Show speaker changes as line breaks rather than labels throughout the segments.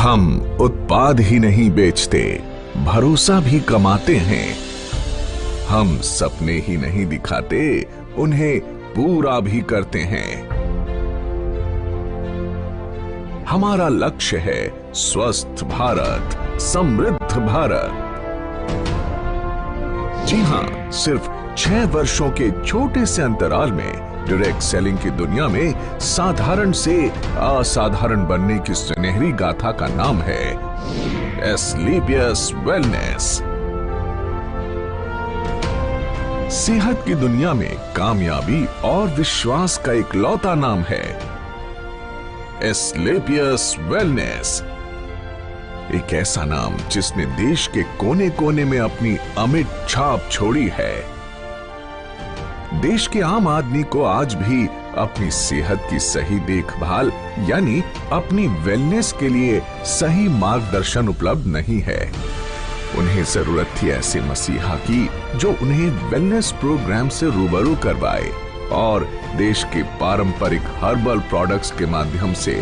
हम उत्पाद ही नहीं बेचते, भरोसा भी कमाते हैं। हम सपने ही नहीं दिखाते, उन्हें पूरा भी करते हैं। हमारा लक्ष्य है स्वस्थ भारत, समृद्ध भारत। जी हां, सिर्फ 6 वर्षों के छोटे से अंतराल में डायरेक्ट सेलिंग की दुनिया में साधारण से असाधारण बनने की सुनहरी गाथा का नाम है एस्क्लेपियस वेलनेस। सेहत की दुनिया में कामयाबी और विश्वास का इकलौता नाम है एस्क्लेपियस वेलनेस। एक ऐसा नाम जिसने देश के कोने कोने में अपनी अमिट छाप छोड़ी है। देश के आम आदमी को आज भी अपनी सेहत की सही देखभाल यानी अपनी वेलनेस के लिए सही मार्गदर्शन उपलब्ध नहीं है। उन्हें जरूरत थी ऐसे मसीहा की जो उन्हें वेलनेस प्रोग्राम से रूबरू करवाए और देश के पारंपरिक हर्बल प्रोडक्ट्स के माध्यम से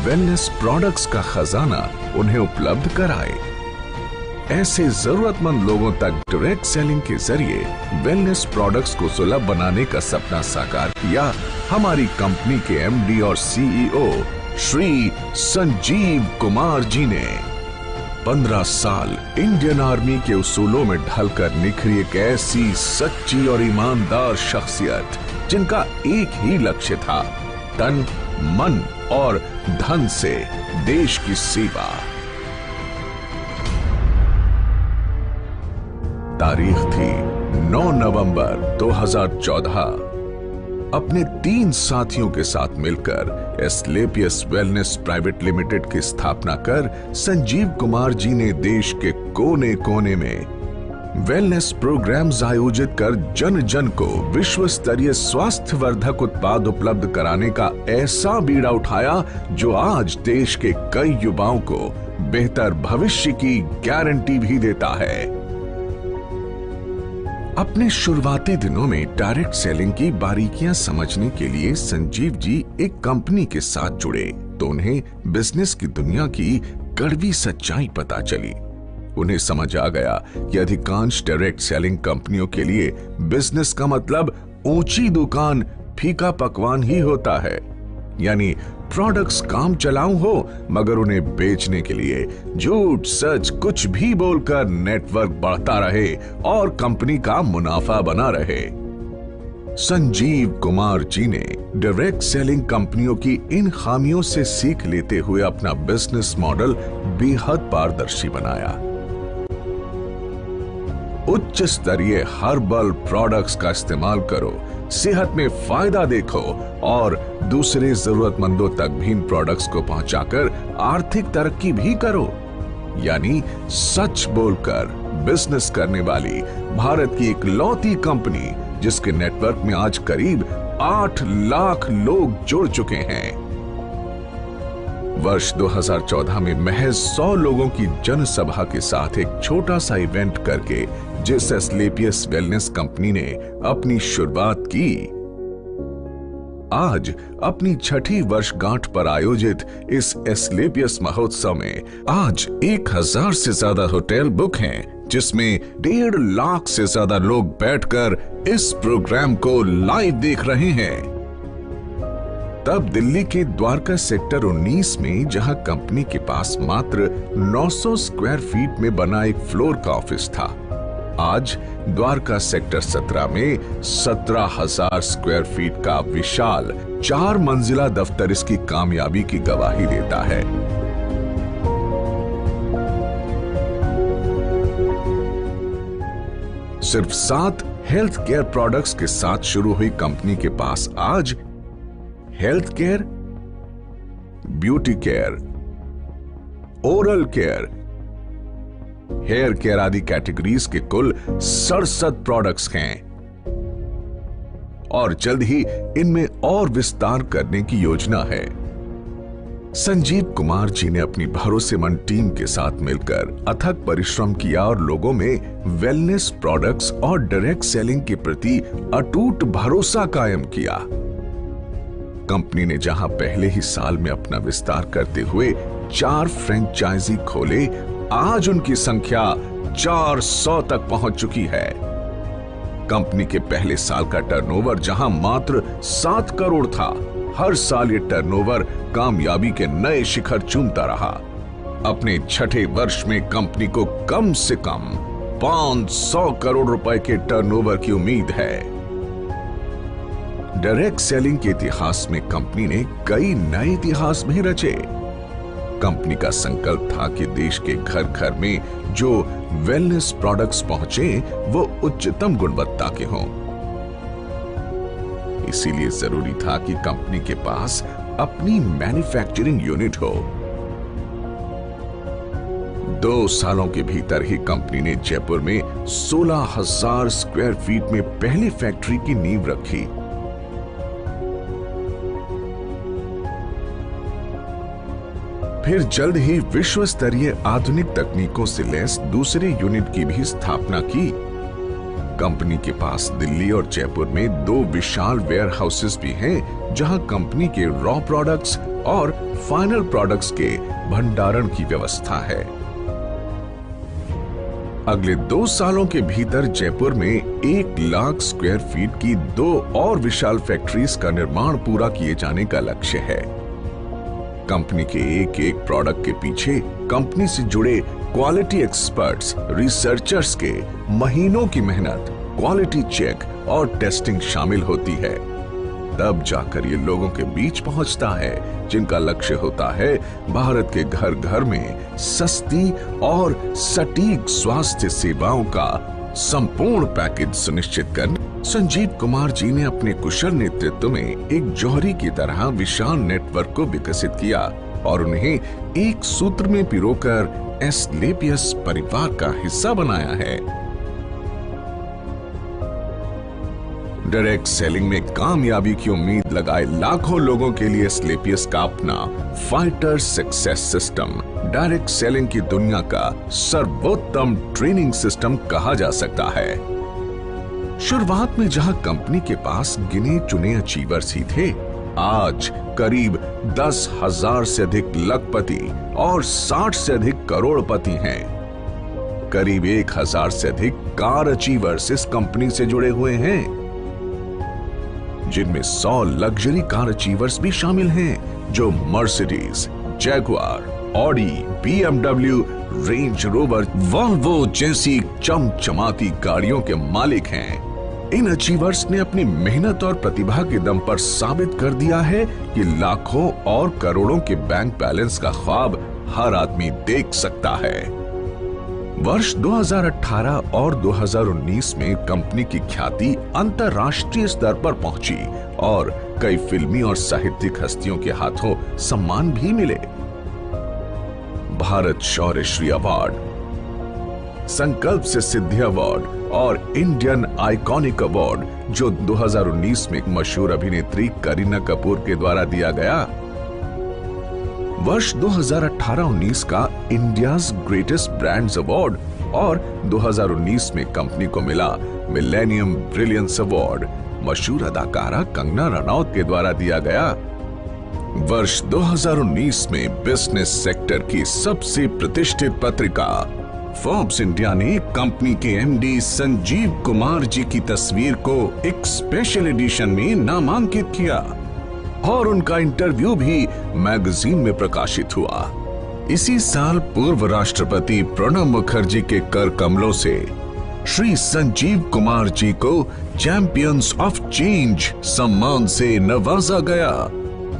वेलनेस प्रोडक्ट्स का खजाना उन्हें उपलब्ध कराए। ऐसे जरूरतमंद लोगों तक डायरेक्ट सेलिंग के जरिए वेलनेस प्रोडक्ट्स को सुलभ बनाने का सपना साकार किया हमारी कंपनी के एमडी और सीईओ श्री संजीव कुमार जी ने। 15 साल इंडियन आर्मी के उसूलों में ढलकर निखरी एक ऐसी सच्ची और ईमानदार शख्सियत जिनका एक ही लक्ष्य था, तन, मन और धन से देश की सेवा। तारीख थी 9 नवंबर 2014। अपने 3 साथियों के साथ मिलकर एस्क्लेपियस वेलनेस प्राइवेट लिमिटेड की स्थापना कर संजीव कुमार जी ने देश के कोने कोने में वेलनेस प्रोग्राम्स आयोजित कर जन जन को विश्व स्तरीय स्वास्थ्य वर्धक उत्पाद उपलब्ध कराने का ऐसा बीड़ा उठाया जो आज देश के कई युवाओं को बेहतर भविष्य की गारंटी भी देता है। अपने शुरुआती दिनों में डायरेक्ट सेलिंग की बारीकियां समझने के लिए संजीव जी एक कंपनी के साथ जुड़े तो उन्हें बिजनेस की दुनिया की कड़वी सच्चाई पता चली। उन्हें समझ आ गया कि अधिकांश डायरेक्ट सेलिंग कंपनियों के लिए बिजनेस का मतलब ऊंची दुकान, फीका पकवान ही होता है। यानी प्रोडक्ट्स काम चलाऊ हो मगर उन्हें बेचने के लिए झूठ सच कुछ भी बोलकर नेटवर्क बढ़ता रहे और कंपनी का मुनाफा बना रहे। संजीव कुमार जी ने डायरेक्ट सेलिंग कंपनियों की इन खामियों से सीख लेते हुए अपना बिजनेस मॉडल बेहद पारदर्शी बनाया। उच्च स्तरीय हर्बल प्रोडक्ट्स का इस्तेमाल करो, सेहत में फायदा देखो और दूसरे जरूरतमंदों तक भी इन प्रोडक्ट्स को पहुंचाकर आर्थिक तरक्की भी करो। यानी सच बोलकर बिजनेस करने वाली भारत की इकलौती कंपनी जिसके नेटवर्क में आज करीब 8 लाख लोग जुड़ चुके हैं। वर्ष 2014 में महज 100 लोगों की जनसभा के साथ एक छोटा सा इवेंट करके जिस एस्क्लेपियस वेलनेस कंपनी ने अपनी शुरुआत की, आज अपनी 6ठी वर्षगांठ पर आयोजित इस एस्क्लेपियस महोत्सव में आज 1000 से ज्यादा होटल बुक हैं, जिसमें 1.5 लाख से ज्यादा लोग बैठकर इस प्रोग्राम को लाइव देख रहे हैं। तब दिल्ली के द्वारका सेक्टर 19 में जहां कंपनी के पास मात्र 900 स्क्वायर फीट में बना एक फ्लोर का ऑफिस था, आज द्वारका सेक्टर 17 में 17,000 स्क्वायर फीट का विशाल 4 मंजिला दफ्तर इसकी कामयाबी की गवाही देता है। सिर्फ 7 हेल्थ केयर प्रोडक्ट्स के साथ शुरू हुई कंपनी के पास आज health care, beauty care, oral care, hair care आदि कैटेगरीज के कुल 67 प्रोडक्ट्स हैं और जल्द ही इनमें और विस्तार करने की योजना है। संजीव कुमार जी ने अपनी भरोसेमंद टीम के साथ मिलकर अथक परिश्रम किया और लोगों में वेलनेस प्रोडक्ट्स और डायरेक्ट सेलिंग के प्रति अटूट भरोसा कायम किया। कंपनी ने जहां पहले ही साल में अपना विस्तार करते हुए 4 फ्रेंचाइजी खोले, आज उनकी संख्या 400 तक पहुंच चुकी है। कंपनी के पहले साल का टर्नओवर जहां मात्र 7 करोड़ था, हर साल ये टर्नओवर कामयाबी के नए शिखर चूमता रहा। अपने छठे वर्ष में कंपनी को कम से कम 500 करोड़ रुपए के टर्नओवर की उम्मीद है। डायरेक्ट सेलिंग के इतिहास में कंपनी ने कई नए इतिहास भी रचे। कंपनी का संकल्प था कि देश के घर घर में जो वेलनेस प्रोडक्ट्स पहुंचे वो उच्चतम गुणवत्ता के हों। इसीलिए जरूरी था कि कंपनी के पास अपनी मैन्युफैक्चरिंग यूनिट हो। 2 सालों के भीतर ही कंपनी ने जयपुर में 16,000 स्क्वायर फीट में पहली फैक्ट्री की नींव रखी। फिर जल्द ही विश्व स्तरीय आधुनिक तकनीकों से लैस दूसरे यूनिट की भी स्थापना की। कंपनी के पास दिल्ली और जयपुर में 2 विशाल वेयर हाउसेस भी हैं, जहां कंपनी के रॉ प्रोडक्ट्स और फाइनल प्रोडक्ट्स के भंडारण की व्यवस्था है। अगले 2 सालों के भीतर जयपुर में 1 लाख स्क्वायर फीट की 2 और विशाल फैक्ट्रीज का निर्माण पूरा किए जाने का लक्ष्य है। कंपनी के एक एक प्रोडक्ट के पीछे कंपनी से जुड़े क्वालिटी एक्सपर्ट्स, रिसर्चर्स के महीनों की मेहनत, क्वालिटी चेक और टेस्टिंग शामिल होती है। तब जाकर ये लोगों के बीच पहुंचता है, जिनका लक्ष्य होता है भारत के घर घर में सस्ती और सटीक स्वास्थ्य सेवाओं का संपूर्ण पैकेज सुनिश्चित करना। संजीव कुमार जी ने अपने कुशल नेतृत्व में एक जौहरी की तरह विशाल नेटवर्क को विकसित किया और उन्हें एक सूत्र में पिरोकर एस्क्लेपियस परिवार का हिस्सा बनाया है। डायरेक्ट सेलिंग में कामयाबी की उम्मीद लगाए लाखों लोगों के लिए एस्क्लेपियस का अपना fighter success system direct selling की दुनिया का सर्वोत्तम ट्रेनिंग सिस्टम कहा जा सकता है। शुरुआत में जहां कंपनी के पास गिने चुने अचीवर्स ही थे, आज करीब 10,000 से अधिक लखपति और 60 से अधिक करोड़पति हैं। करीब 1,000 से अधिक कार अचीवर्स इस कंपनी से जुड़े हुए हैं, जिनमें 100 लग्जरी कार अचीवर्स भी शामिल हैं, जो Mercedes, Jaguar, Audi, BMW, range rover, Volvo जैसी चमचमाती गाड़ियों के मालिक हैं। इन अचीवर्स ने अपनी मेहनत और प्रतिभा के दम पर साबित कर दिया है कि लाखों और करोड़ों के बैंक बैलेंस का ख्वाब हर आदमी देख सकता है। वर्ष 2018 और 2019 में कंपनी की ख्याति अंतर्राष्ट्रीय स्तर पर पहुंची और कई फिल्मी और साहित्यिक हस्तियों के हाथों सम्मान भी मिले। भारत शौर्य श्री अवार्ड, संकल्प से सिद्धि अवार्ड और इंडियन आइकॉनिक अवार्ड, जो 2019 में एक मशहूर अभिनेत्री करीना कपूर के द्वारा दिया गया। वर्ष 2018-19 का इंडियाज ग्रेटेस्ट ब्रांड्स अवार्ड और 2019 में कंपनी को मिला मिलेनियम ब्रिलियंस अवार्ड मशहूर अदाकारा कंगना रनौत के द्वारा दिया गया। वर्ष 2019 में बिजनेस सेक्टर की सबसे प्रतिष्ठित पत्रिका फोर्ब्स इंडिया ने कंपनी के एमडी संजीव कुमार जी की तस्वीर को एक स्पेशल एडिशन में नामांकित किया और उनका इंटरव्यू भी मैगजीन में प्रकाशित हुआ। इसी साल पूर्व राष्ट्रपति प्रणब मुखर्जी के कर कमलों से श्री संजीव कुमार जी को चैंपियंस ऑफ चेंज सम्मान से नवाजा गया,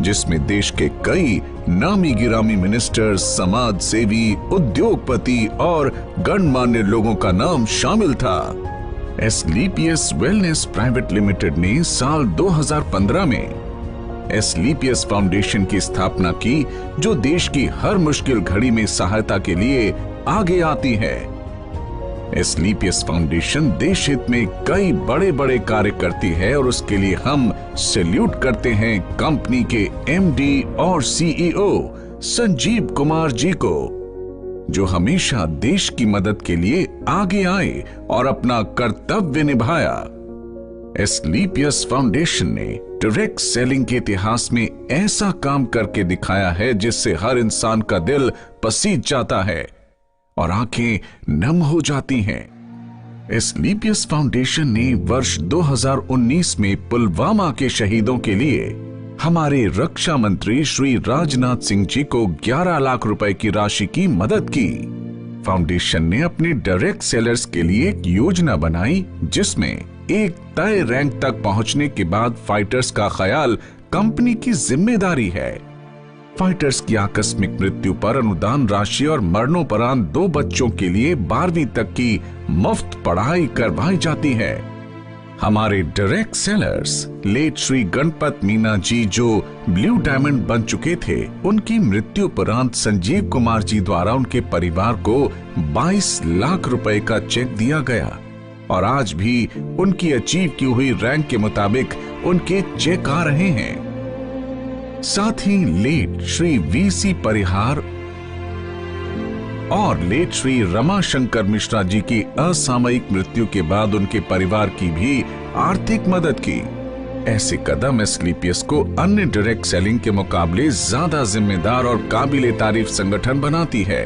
जिसमें देश के कई नामी गिरामी मिनिस्टर, समाज सेवी, उद्योगपति और गणमान्य लोगों का नाम शामिल था। एस्क्लेपियस वेलनेस प्राइवेट लिमिटेड ने साल 2015 में एस्क्लेपियस फाउंडेशन की स्थापना की, जो देश की हर मुश्किल घड़ी में सहायता के लिए आगे आती है। एस्क्लेपियस फाउंडेशन देश हित में कई बड़े बड़े कार्य करती है और उसके लिए हम सैल्यूट करते हैं कंपनी के एमडी और सीईओ संजीव कुमार जी को, जो हमेशा देश की मदद के लिए आगे आए और अपना कर्तव्य निभाया। एस्क्लेपियस फाउंडेशन ने डायरेक्ट सेलिंग के इतिहास में ऐसा काम करके दिखाया है जिससे हर इंसान का दिल पसीज जाता है और आंखें नम हो जाती हैं। एस्क्लेपियस फाउंडेशन ने वर्ष 2019 में पुलवामा के शहीदों के लिए हमारे रक्षा मंत्री श्री राजनाथ सिंह जी को 11 लाख रुपए की राशि की मदद की। फाउंडेशन ने अपने डायरेक्ट सेलर्स के लिए एक योजना बनाई जिसमें एक तय रैंक तक पहुंचने के बाद फाइटर्स का ख्याल कंपनी की जिम्मेदारी है। फाइटर्स की आकस्मिक मृत्यु पर अनुदान राशि और मरणोपरांत 2 बच्चों के लिए 12वीं तक की मुफ्त पढ़ाई करवाई जाती है। हमारे direct sellers late Shri Ganpat Meena ji जो ब्लू डायमंड बन चुके थे, उनकी मृत्यु उपरांत संजीव कुमार जी द्वारा उनके परिवार को 22 लाख रुपए का चेक दिया गया और आज भी उनकी अचीव की हुई रैंक के मुताबिक उनके चेक आ रहे हैं। साथ ही लेट श्री वीसी परिहार और लेट श्री रमाशंकर मिश्रा जी की असामयिक मृत्यु के बाद उनके परिवार की भी आर्थिक मदद की। ऐसे कदम एस्क्लेपियस को अन्य डायरेक्ट सेलिंग के मुकाबले ज्यादा जिम्मेदार और काबिले तारीफ संगठन बनाती है।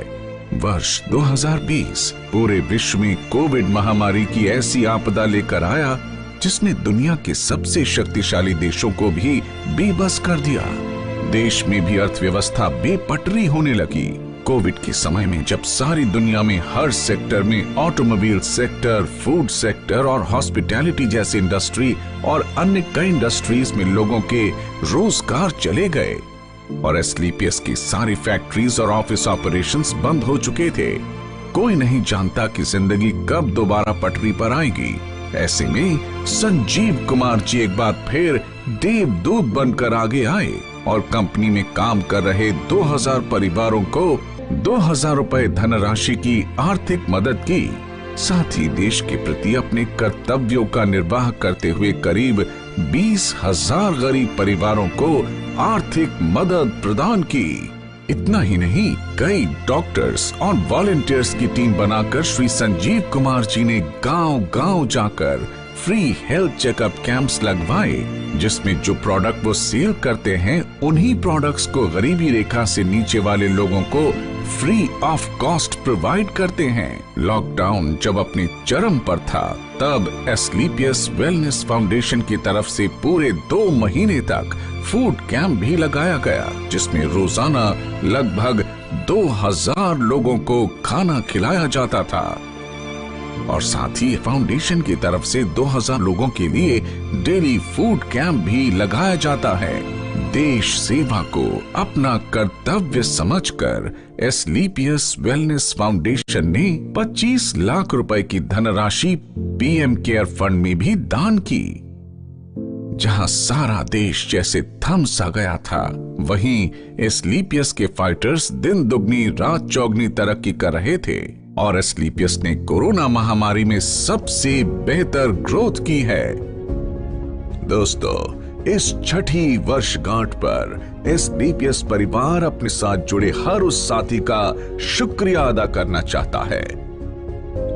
वर्ष 2020 पूरे विश्व में कोविड महामारी की ऐसी आपदा लेकर आया जिसने दुनिया के सबसे शक्तिशाली देशों को भी बेबस कर दिया। देश में भी अर्थव्यवस्था बेपटरी होने लगी। कोविड के समय में जब सारी दुनिया में हर सेक्टर में ऑटोमोबाइल सेक्टर, फूड सेक्टर और हॉस्पिटैलिटी जैसी इंडस्ट्री और अन्य कई इंडस्ट्रीज में लोगों के रोजगार चले गए और एस्क्लेपियस की सारी फैक्ट्रीज और ऑफिस ऑपरेशंस बंद हो चुके थे, कोई नहीं जानता कि जिंदगी कब दोबारा पटरी पर आएगी। ऐसे में संजीव कुमार जी एक बार फिर देवदूत बनकर आगे आए और कंपनी में काम कर रहे 2000 परिवारों को 2000 रुपए धनराशि की आर्थिक मदद की। साथ ही देश के प्रति अपने कर्तव्यों का निर्वाह करते हुए करीब 20,000 गरीब परिवारों को आर्थिक मदद प्रदान की। इतना ही नहीं, कई डॉक्टर्स और वॉलंटियर्स की टीम बनाकर श्री संजीव कुमार जी ने गांव-गांव जाकर फ्री हेल्थ चेकअप कैंप्स लगवाए, जिसमें जो प्रोडक्ट वो सेल करते हैं उन्हीं प्रोडक्ट्स को गरीबी रेखा से नीचे वाले लोगों को फ्री ऑफ कॉस्ट प्रोवाइड करते हैं। लॉकडाउन जब अपने चरम पर था तब एस्क्लेपियस वेलनेस फाउंडेशन की तरफ से पूरे 2 महीने तक फूड कैंप भी लगाया गया, जिसमें रोजाना लगभग 2000 लोगों को खाना खिलाया जाता था और साथ ही फाउंडेशन की तरफ से 2000 लोगों के लिए डेली फूड कैंप भी लगाया जाता है। देश सेवा को अपना कर्तव्य समझकर एस्क्लेपियस वेलनेस फाउंडेशन ने 25 लाख रुपए की धनराशि पीएम केयर फंड में भी दान की। जहां सारा देश जैसे थम सा गया था, वहीं एस्क्लेपियस के फाइटर्स दिन दुगनी रात चौगनी तरक्की कर रहे थे और एस्क्लेपियस ने कोरोना महामारी में सबसे बेहतर ग्रोथ की है। दोस्तों, इस छठी वर्षगांठ पर एस्क्लेपियस परिवार अपने साथ जुड़े हर उस साथी का शुक्रिया अदा करना चाहता है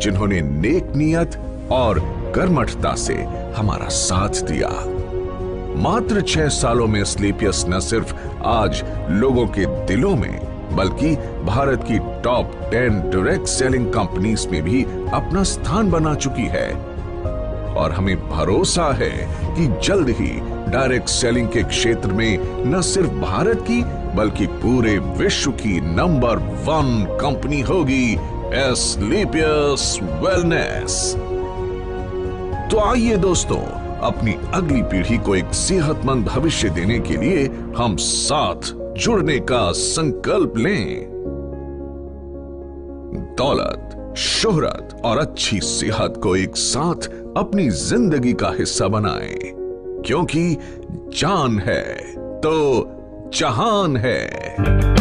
जिन्होंने नेक नियत और कर्मठता से हमारा साथ दिया। मात्र 6 सालों में एस्क्लेपियस न सिर्फ आज लोगों के दिलों में बल्कि भारत की टॉप 10 डायरेक्ट सेलिंग कंपनीज में भी अपना स्थान बना चुकी है और हमें भरोसा है कि जल्द ही डायरेक्ट सेलिंग के क्षेत्र में न सिर्फ भारत की बल्कि पूरे विश्व की नंबर 1 कंपनी होगी एस्क्लेपियस वेलनेस। तो आइए दोस्तों, अपनी अगली पीढ़ी को एक सेहतमंद भविष्य देने के लिए हम साथ जुड़ने का संकल्प लें। दौलत, शोहरत और अच्छी सेहत को एक साथ अपनी जिंदगी का हिस्सा बनाएं, क्योंकि जान है तो जहान है।